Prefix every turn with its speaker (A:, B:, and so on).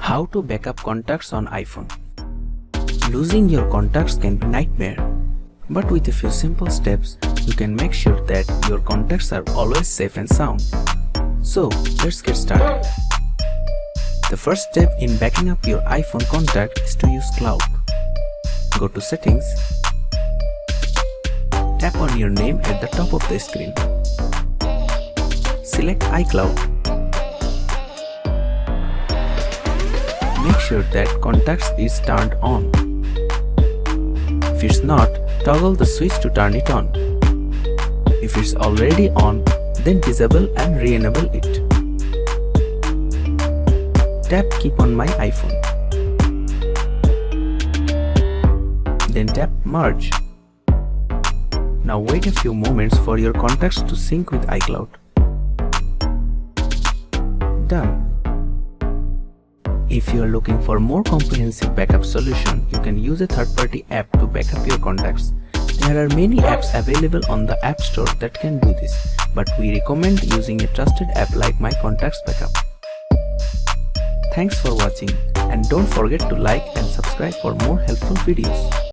A: How to backup contacts on iPhone. Losing your contacts can be a nightmare, but with a few simple steps, you can make sure that your contacts are always safe and sound. So, let's get started. The first step in backing up your iPhone contact is to use Cloud. Go to Settings. Tap on your name at the top of the screen. Select iCloud. Make sure that Contacts is turned on. If it's not, toggle the switch to turn it on. If it's already on, then disable and re-enable it. Tap Keep on my iPhone. Then tap Merge. Now wait a few moments for your contacts to sync with iCloud. Done. If you are looking for more comprehensive backup solution, you can use a third-party app to backup your contacts. There are many apps available on the App Store that can do this, but we recommend using a trusted app like My Contacts Backup. Thanks for watching, and don't forget to like and subscribe for more helpful videos.